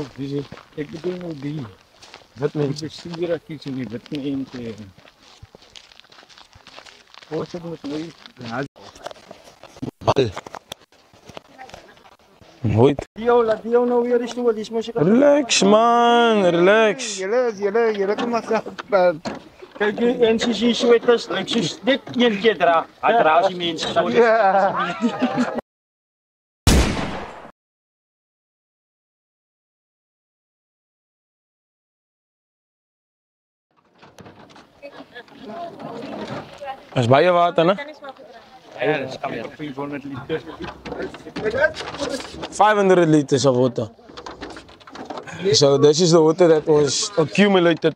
nog die. Ik bedoel nog die. Wat mensen sturen kiezen die wat in te. Wat het nog niet? Ja. Nooit. Laat die nou weer eens toe, die is mosje. Relax man, relax. Jullie kom maar saam. Kijk, die NCC sweaters, like soos dit een keer dra. Hy dra as die mense so. Ja. Is baie water, né? Ja, dat kan op 500 liter. 500 liters of water. So this is the water that was accumulated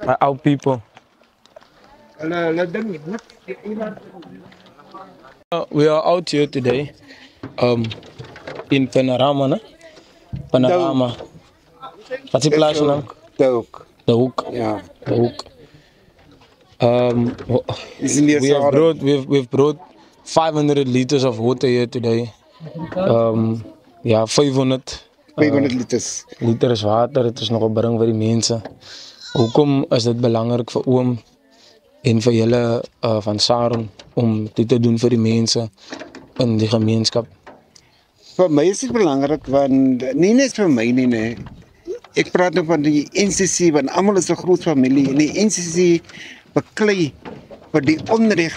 by our people. We are out here today in Panorama, né? Panorama. Wat is die plaats nou? De Hoek. De Hoek. Ja. De Hoek. Is in we've brought 500 liters of water here today. Ja, 500 liters. Liters water, het is nog een bring vir die mense. Hoekom is dit belangrik vir oom en vir julle van Saron om dit te doen vir die mense in die gemeenskap? Vir my is dit belangrik want nie net vir my nie, nee. Ek praat nou van die NCC, want almal is 'n groot familie en die NCC beklei vir die onreg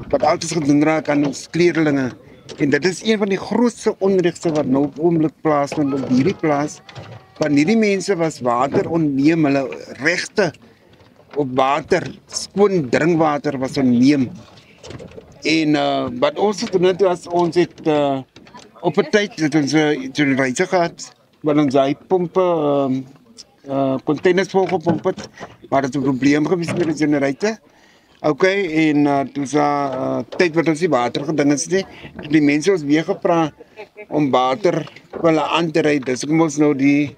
wat altyd gedoen raak aan ons kleerlinge. En dit is een van die grootste onregte wat nou op oomblik plaasvind op hierdie plaas. Want hierdie mense was water ontneem, hulle regte op water, skoon drinkwater was ontneem. En wat ons gedoen het, was ons het op 'n tyd het ons generator gehad, wat ons hy pompe, containers volgepomp het, maar het 'n probleem gewees met die generator. Okay, en toen tyd wat ons die water geding is, die mense ons weer gevra om water vir hulle aan te ry. Dus kom ons nou die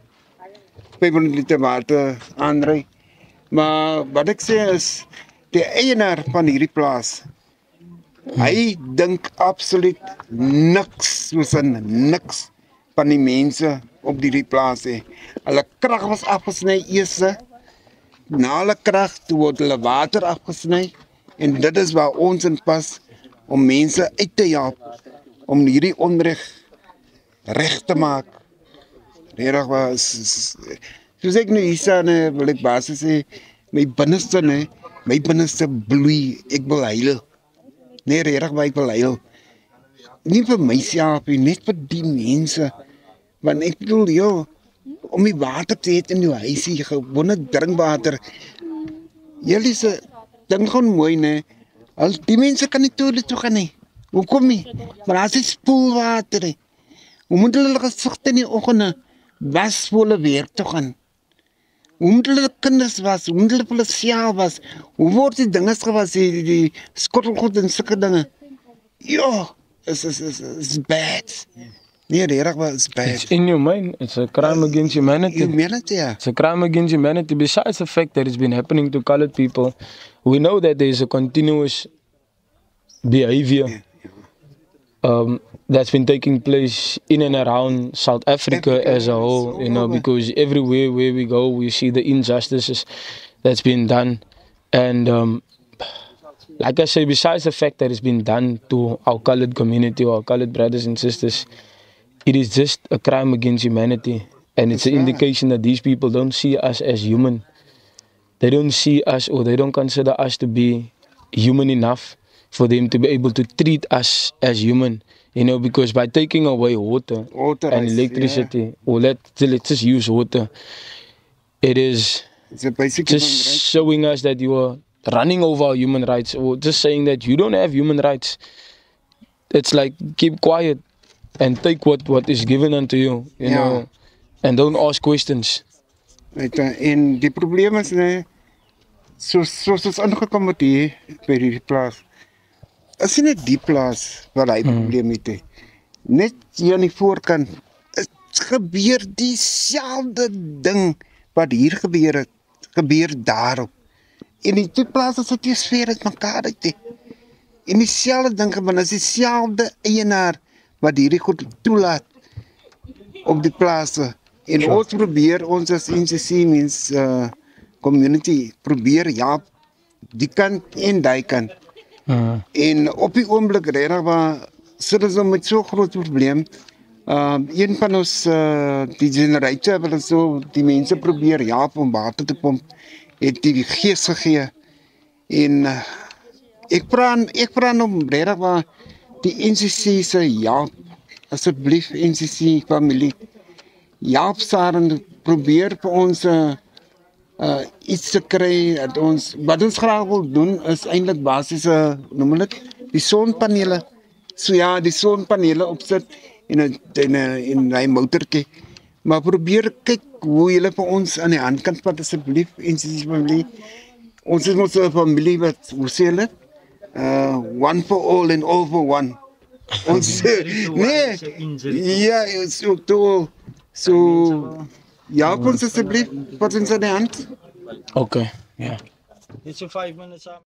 500 liter water aanry. Maar wat ek sê is, die eienaar van hierdie plaas, hy dink absoluut niks, soos in niks van die mense op hierdie plaas hê. Hulle krag was afgesny eers. Na hulle krag, toe word hulle water afgesny en dit is waar ons in pas om mense uit te help om hierdie onreg reg te maak. Regtig was soos ek nou hier staan, wil ek basies sê my binneste bloei, ek wil huil. Nee, regtig waar ek wil huil. Nie vir myself nie, net vir die mense. Want ek bedoel, joh, om die water te hê in jou huisie, gewone drinkwater. Jullie se ding gewoon mooi, nee. Als die mense kan nie toilet toe gaan nie. Hoekom nie? Maar as dit spoelwater nie. Hoe moet hulle gesigte in die oggende was vir hulle werk toe gaan? Hoe moet hulle kinders was? Hoe moet hulle vir hulle self was? Hoe word die dinges gewas, die skottelgoed en sulke dinge? Ja, is bad. Nee, regtig was it's bad. It's in your mind. It's a crime against humanity. Yeah. It's a crime against humanity. Besides the fact that it's been happening to colored people, we know that there is a continuous behavior that's been taking place in and around South Africa as a whole, you know, because everywhere where we go, we see the injustices that's been done. And like I say, besides the fact that it's been done to our colored community or our colored brothers and sisters, it is just a crime against humanity. And it's an indication that these people don't see us as human. They don't see us, or they don't consider us to be human enough for them to be able to treat us as human. You know, because by taking away water and electricity, or let's just use water, it is just showing us that you are running over our human rights, or just saying that you don't have human rights. It's like, keep quiet and take what is given unto you, you know, and don't ask questions. En die probleem is, soos ons aangekom het hier by die plaas, is nie net die plaas waar hy probleem het. Net hier aan die voorkant, het gebeur diezelfde ding wat hier gebeur het, gebeur daarop. En die twee plaas is die sfeer uit mekaar uit. En diezelfde ding, want is diezelfde eienaar wat hierdie goed toelaat op die plaas. En ons probeer, ons as NCC mens community, probeer help die kant en die kant. En op die oomblik regtig waar sit ons met so groot probleem. Een van ons die generator wat ons so die mense probeer help om water te pomp, het die gees gegee. En ek praat om regtig waar die NCC se help, asseblief NCC familie, help Saren, probeer vir ons iets te kry dat ons, wat ons graag wil doen is eintlik basies noem dit die sonpanele. So ja, die sonpanele opsit in 'n motortjie. Maar probeer kyk hoe julle vir ons aan die hand kan vat asseblief NCC familie. Ons is mos 'n familie wat hoe sê hulle? One for all and all for one. Ons nee. Ja, so ja, ons asseblief wat ons aan die hand. Okay, ja. Dit so 5 minute saam.